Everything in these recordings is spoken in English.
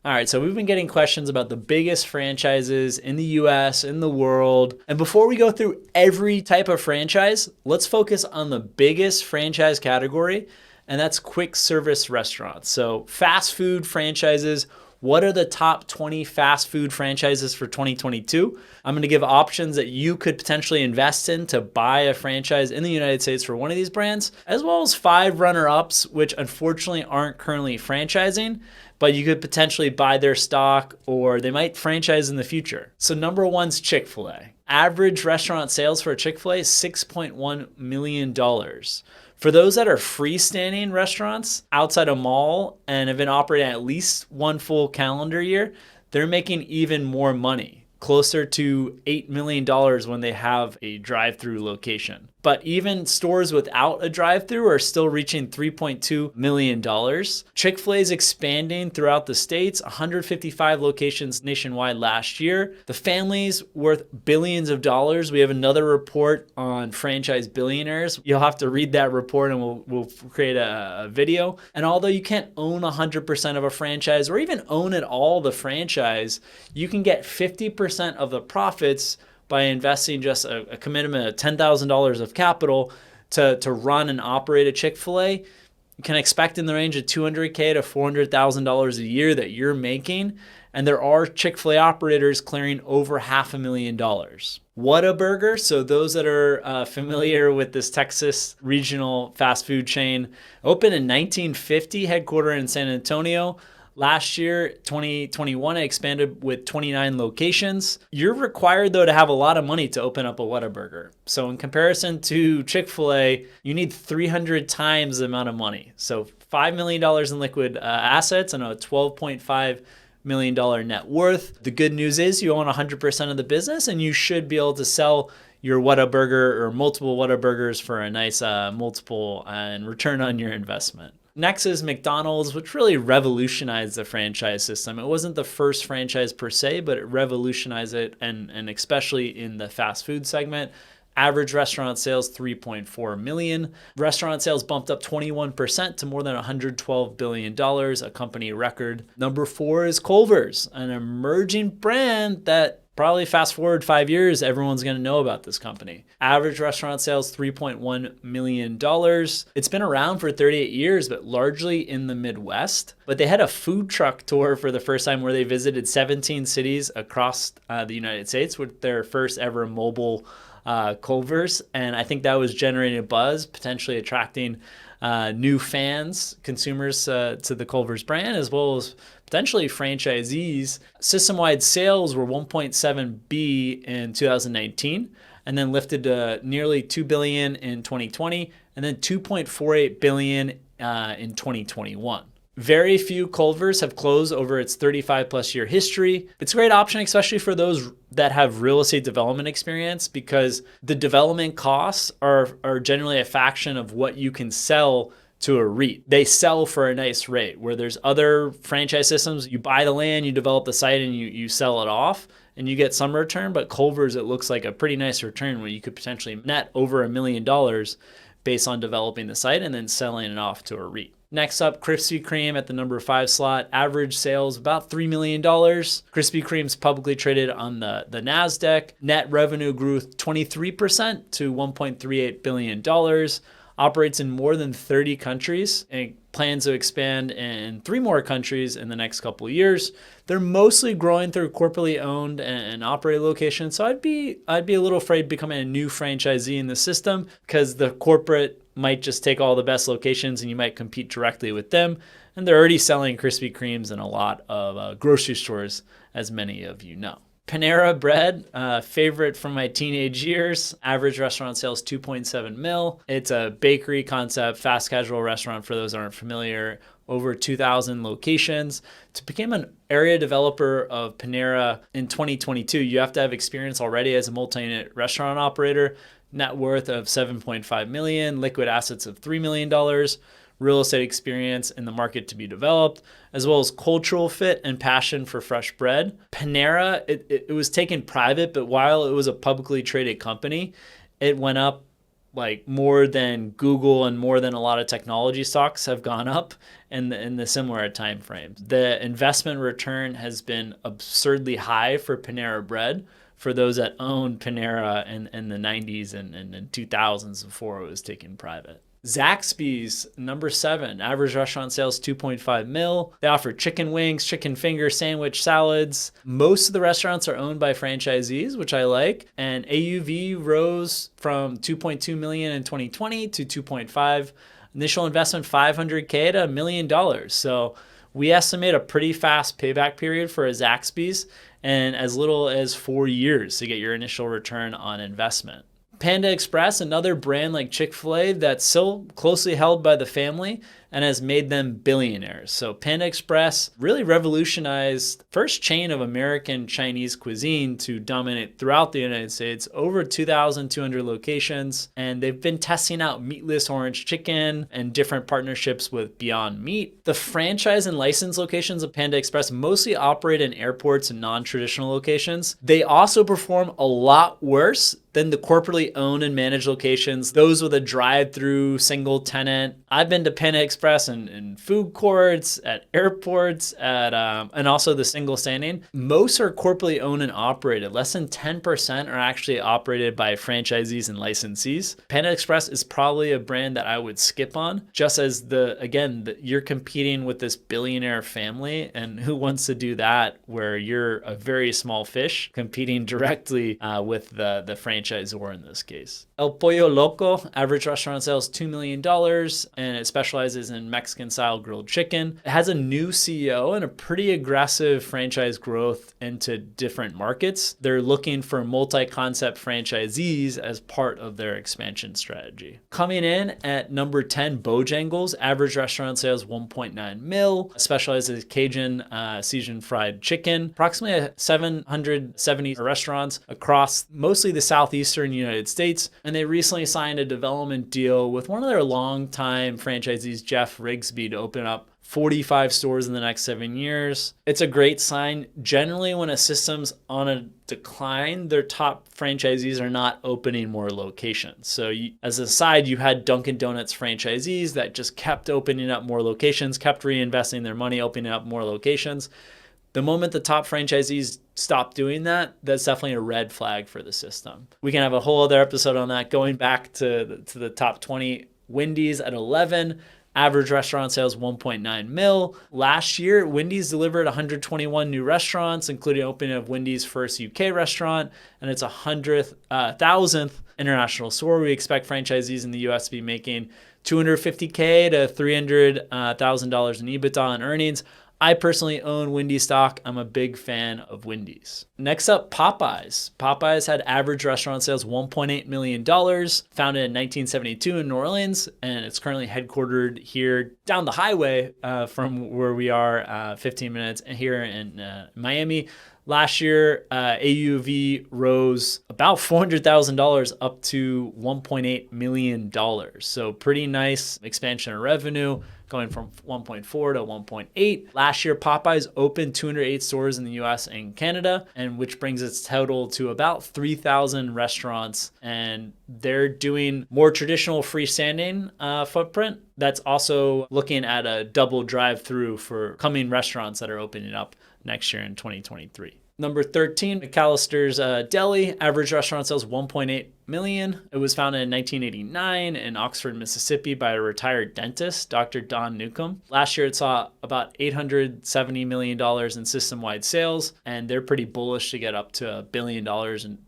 All right, so we've been getting questions about the biggest franchises in the US, in the world. And before we go through every type of franchise, let's focus on the biggest franchise category, and that's quick service restaurants. So, fast food franchises. What are the top 20 fast food franchises for 2022? I'm going to give options that you could potentially invest in to buy a franchise in the United States for one of these brands, as well as 5 runner-ups, which unfortunately aren't currently franchising, but you could potentially buy their stock or they might franchise in the future. So number one's Chick-fil-A. Average restaurant sales for a Chick-fil-A is $6.1 million. For those that are freestanding restaurants outside a mall and have been operating at least one full calendar year, they're making even more money, closer to $8 million when they have a drive-through location. But even stores without a drive-through are still reaching $3.2 million. Chick-fil-A is expanding throughout the states, 155 locations nationwide last year. The family's worth billions of dollars. We have another report on franchise billionaires. You'll have to read that report and we'll create a video. And although you can't own 100% of a franchise or even own it all, the franchise, you can get 50% of the profits by investing just a commitment of $10,000 of capital to run and operate a Chick-fil-A. You can expect in the range of $200K to $400,000 a year that you're making. And there are Chick-fil-A operators clearing over $500,000. Whataburger, so those that are familiar with this Texas regional fast food chain, opened in 1950, headquartered in San Antonio. Last year, 2021, it expanded with 29 locations. You're required, though, to have a lot of money to open up a Whataburger. So in comparison to Chick-fil-A, you need 300 times the amount of money. So $5 million in liquid assets and a $12.5 million net worth. The good news is you own 100% of the business, and you should be able to sell your Whataburger or multiple Whataburgers for a nice multiple and return on your investment. Next is McDonald's, which really revolutionized the franchise system. It wasn't the first franchise per se, but it revolutionized it, and especially in the fast food segment. Average restaurant sales, $3.4 million. Restaurant sales bumped up 21% to more than $112 billion, a company record. Number 4 is Culver's, an emerging brand that probably fast forward 5 years, everyone's going to know about this company. Average restaurant sales, $3.1 million. It's been around for 38 years, but largely in the Midwest. But they had a food truck tour for the first time where they visited 17 cities across the United States with their first ever mobile Culver's. And I think that was generating a buzz, potentially attracting new fans, consumers to the Culver's brand, as well as potentially franchisees. System-wide sales were 1.7 B in 2019, and then lifted to nearly $2 billion in 2020, and then $2.48 billion in 2021. Very few Culvers have closed over its 35 plus year history. It's a great option, especially for those that have real estate development experience, because the development costs are generally a fraction of what you can sell to a REIT. They sell for a nice rate, where there's other franchise systems. You buy the land, you develop the site, and you sell it off, and you get some return. But Culver's, it looks like a pretty nice return where you could potentially net over $1 million based on developing the site and then selling it off to a REIT. Next up, Krispy Kreme at the number 5 slot. Average sales about $3 million. Krispy Kreme's publicly traded on the NASDAQ. Net revenue grew 23% to $1.38 billion. Operates in more than 30 countries and plans to expand in 3 more countries in the next couple of years. They're mostly growing through corporately owned and operated locations. So I'd be a little afraid becoming a new franchisee in the system, because the corporate might just take all the best locations and you might compete directly with them. And they're already selling Krispy Kremes in a lot of grocery stores, as many of you know. Panera Bread, favorite from my teenage years. Average restaurant sales, 2.7 mil. It's a bakery concept, fast casual restaurant for those who aren't familiar. Over 2,000 locations. To become an area developer of Panera in 2022, you have to have experience already as a multi-unit restaurant operator. Net worth of $7.5 million, liquid assets of $3 million. Real estate experience in the market to be developed, as well as cultural fit and passion for fresh bread. Panera, it was taken private, but while it was a publicly traded company, it went up like more than Google and more than a lot of technology stocks have gone up in the similar time frames. The investment return has been absurdly high for Panera Bread, for those that own Panera in the 90s and 2000s before it was taken private. Zaxby's, number 7, average restaurant sales 2.5 mil. They offer chicken wings, chicken finger sandwich, salads. Most of the restaurants are owned by franchisees, which I like. And AUV rose from 2.2 million in 2020 to 2.5. Initial investment $500K to $1 million. So we estimate a pretty fast payback period for a Zaxby's and as little as 4 years to get your initial return on investment. Panda Express, another brand like Chick-fil-A that's still closely held by the family and has made them billionaires. So Panda Express really revolutionized first chain of American Chinese cuisine to dominate throughout the United States, over 2,200 locations. And they've been testing out meatless orange chicken and different partnerships with Beyond Meat. The franchise and license locations of Panda Express mostly operate in airports and non-traditional locations. They also perform a lot worse than the corporately owned and managed locations, those with a drive-through single tenant. I've been to Panda Express in food courts, at airports, and also the single standing. Most are corporately owned and operated. Less than 10% are actually operated by franchisees and licensees. Panda Express is probably a brand that I would skip on, just as you're competing with this billionaire family, and who wants to do that where you're a very small fish competing directly with the franchisor in this case. El Pollo Loco, average restaurant sales $2 million, and it specializes in Mexican-style grilled chicken. It has a new CEO and a pretty aggressive franchise growth into different markets. They're looking for multi-concept franchisees as part of their expansion strategy. Coming in at number 10, Bojangels, average restaurant sales 1.9 mil, specializes in Cajun seasoned fried chicken. Approximately 770 restaurants across mostly the southeastern United States. And they recently signed a development deal with one of their longtime franchisees, Jeff Rigsby, to open up 45 stores in the next 7 years. It's a great sign. Generally, when a system's on a decline, their top franchisees are not opening more locations. So as a side, you had Dunkin' Donuts franchisees that just kept opening up more locations, kept reinvesting their money, opening up more locations. The moment the top franchisees stop doing that, that's definitely a red flag for the system. We can have a whole other episode on that. Going back to the top 20, Wendy's at 11, average restaurant sales 1.9 mil. Last year, Wendy's delivered 121 new restaurants, including opening of Wendy's first UK restaurant, and its 100,000th international store. We expect franchisees in the US to be making $250K to $300,000 in EBITDA and earnings. I personally own Wendy's stock. I'm a big fan of Wendy's. Next up, Popeyes. Popeyes had average restaurant sales $1.8 million, founded in 1972 in New Orleans, and it's currently headquartered here down the highway from where we are, 15 minutes here in Miami. Last year, AUV rose about $400,000 up to $1.8 million. So pretty nice expansion of revenue, going from 1.4 to 1.8. Last year, Popeyes opened 208 stores in the US and Canada, and which brings its total to about 3,000 restaurants. And they're doing more traditional freestanding footprint. That's also looking at a double drive-through for coming restaurants that are opening up next year in 2023. Number 13, McAlister's Deli, average restaurant sales 1.8 million. It was founded in 1989 in Oxford, Mississippi by a retired dentist, Dr. Don Newcomb. Last year, it saw about $870 million in system-wide sales, and they're pretty bullish to get up to $1 billion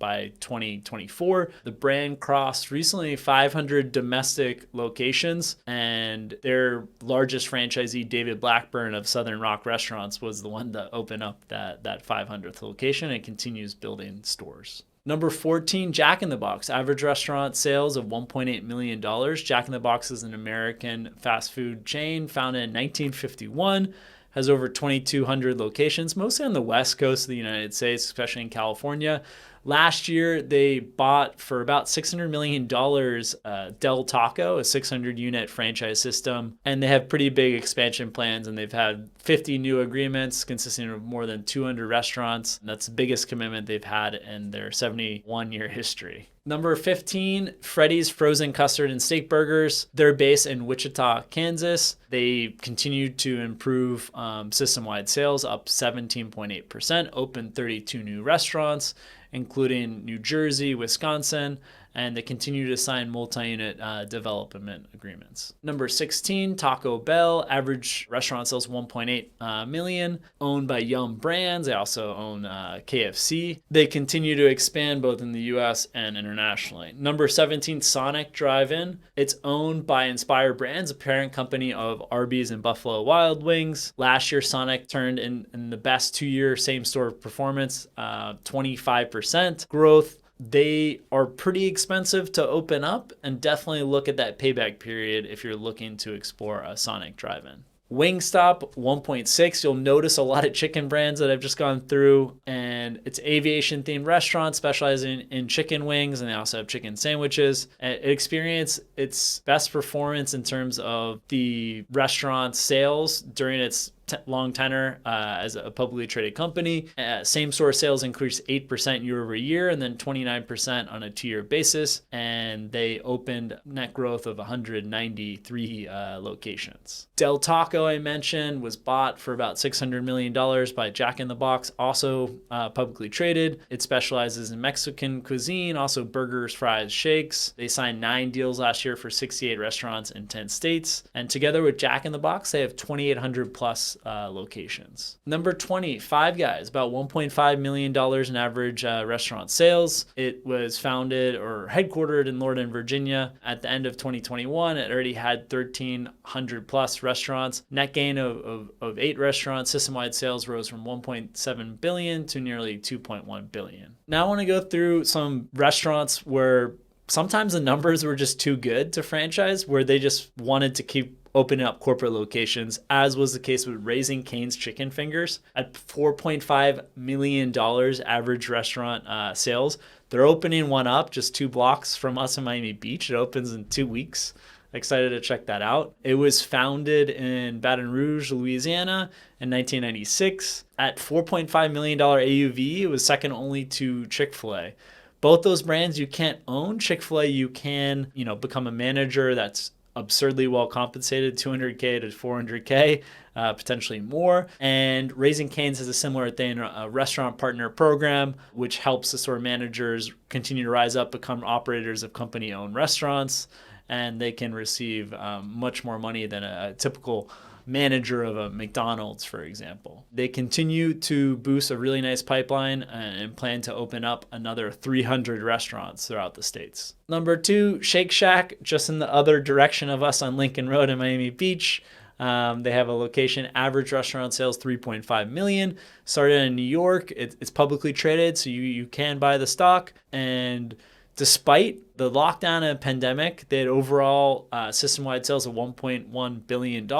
by 2024. The brand crossed recently 500 domestic locations, and their largest franchisee, David Blackburn of Southern Rock Restaurants, was the one to open up that 500th location and continues building stores. Number 14, Jack in the Box, average restaurant sales of $1.8 million. Jack in the Box is an American fast food chain founded in 1951, has over 2,200 locations, mostly on the West Coast of the United States, especially in California. Last year, they bought for about $600 million Del Taco, a 600-unit franchise system, and they have pretty big expansion plans, and they've had 50 new agreements consisting of more than 200 restaurants. And that's the biggest commitment they've had in their 71-year history. Number 15, Freddy's frozen custard and steak burgers. They're based in Wichita, Kansas. They continued to improve system-wide sales, up 17.8%, opened 32 new restaurants, including New Jersey, Wisconsin, and they continue to sign multi-unit development agreements. Number 16, Taco Bell. Average restaurant sales 1.8 million, owned by Yum Brands. They also own KFC. They continue to expand both in the US and internationally. Number 17, Sonic Drive-In. It's owned by Inspire Brands, a parent company of Arby's and Buffalo Wild Wings. Last year, Sonic turned in the best 2-year same-store performance, 25% growth. They are pretty expensive to open up, and definitely look at that payback period if you're looking to explore a Sonic Drive-In. Wingstop 1.6. You'll notice a lot of chicken brands that I've just gone through, and it's aviation themed restaurant specializing in chicken wings, and they also have chicken sandwiches. It experienced its best performance in terms of the restaurant sales during its long tenure as a publicly traded company. Same store sales increased 8% year over year, and then 29% on a 2-year basis. And they opened net growth of 193 locations. Del Taco, I mentioned, was bought for about $600 million by Jack in the Box, also publicly traded. It specializes in Mexican cuisine, also burgers, fries, shakes. They signed 9 deals last year for 68 restaurants in 10 states. And together with Jack in the Box, they have 2,800 plus locations. Number 20, Five Guys, about $1.5 million in average restaurant sales. It was founded or headquartered in Louisville, Virginia. At the end of 2021, it already had 1,300 plus restaurants. Net gain of 8 restaurants. System-wide sales rose from 1.7 billion to nearly 2.1 billion. Now I want to go through some restaurants where sometimes the numbers were just too good to franchise, where they just wanted to keep opening up corporate locations, as was the case with Raising Cane's Chicken Fingers at $4.5 million average restaurant sales. They're opening one up just 2 blocks from us in Miami Beach. It opens in 2 weeks. Excited to check that out. It was founded in Baton Rouge, Louisiana in 1996 at $4.5 million AUV. It was second only to Chick-fil-A. Both those brands you can't own. Chick-fil-A, you can, become a manager that's absurdly well compensated, $200K to $400K, potentially more. And Raising Cane's has a similar thing, a restaurant partner program, which helps the store managers continue to rise up, become operators of company-owned restaurants, and they can receive much more money than a typical manager of a McDonald's, for example. They continue to boost a really nice pipeline and plan to open up another 300 restaurants throughout the states. Number 2, Shake Shack, just in the other direction of us on Lincoln Road in Miami Beach. They have a location, average restaurant sales 3.5 million. Started in New York. It's publicly traded, so you can buy the stock. And despite the lockdown and pandemic, they had overall system-wide sales of $1.1 billion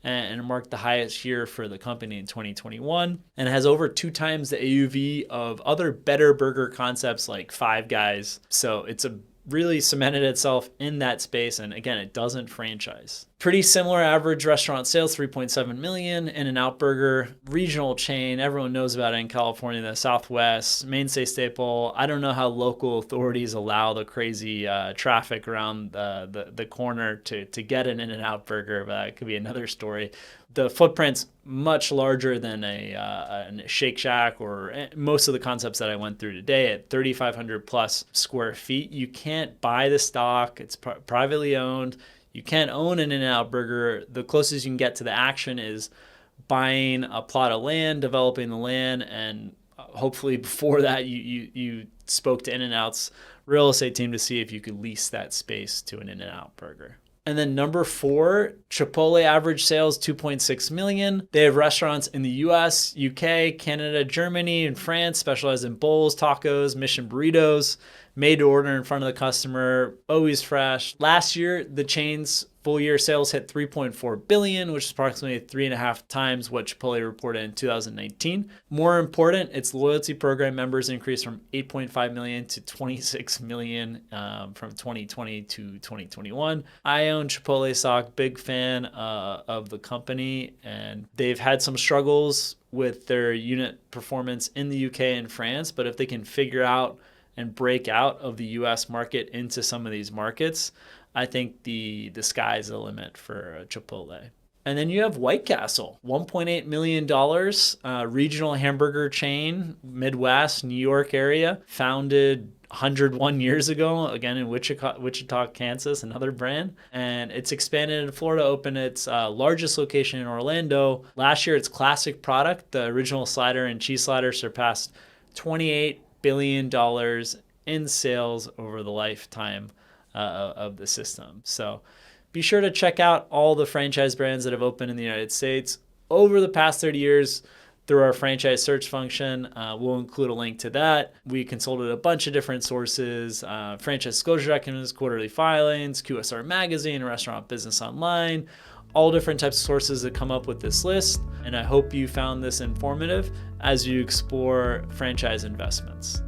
and marked the highest year for the company in 2021, and has over 2 times the AUV of other better burger concepts like Five Guys. So it's really cemented itself in that space, and again, it doesn't franchise. Pretty similar average restaurant sales, 3.7 million. In-N-Out Burger, regional chain. Everyone knows about it in California, the Southwest, mainstay staple. I don't know how local authorities allow the crazy traffic around the corner to get an In-N-Out Burger, but that could be another story. The footprint's much larger than a Shake Shack or most of the concepts that I went through today at 3,500 plus square feet. You can't buy the stock. It's privately owned. You can't own an In-N-Out Burger. The closest you can get to the action is buying a plot of land, developing the land, and hopefully before that you spoke to In-N-Out's real estate team to see if you could lease that space to an In-N-Out Burger. And then number 4, Chipotle average sales, 2.6 million. They have restaurants in the US, UK, Canada, Germany, and France, specialized in bowls, tacos, mission burritos, made to order in front of the customer, always fresh. Last year, the chain's full year sales hit 3.4 billion, which is approximately 3.5 times what Chipotle reported in 2019. More important, its loyalty program members increased from 8.5 million to 26 million from 2020 to 2021. I own Chipotle stock, big fan of the company, and they've had some struggles with their unit performance in the UK and France, but if they can figure out and break out of the US market into some of these markets, I think the sky's the limit for Chipotle. And then you have White Castle, $1.8 million, regional hamburger chain, Midwest, New York area, founded 101 years ago, again in Wichita, Kansas, another brand. And it's expanded in Florida, opened its largest location in Orlando. Last year, its classic product, the original slider and cheese slider, surpassed $28 billion in sales over the lifetime of the system. So be sure to check out all the franchise brands that have opened in the United States over the past 30 years through our franchise search function. We'll include a link to that. We consulted a bunch of different sources, franchise disclosure documents, quarterly filings, QSR Magazine, Restaurant Business Online, all different types of sources that come up with this list. And I hope you found this informative as you explore franchise investments.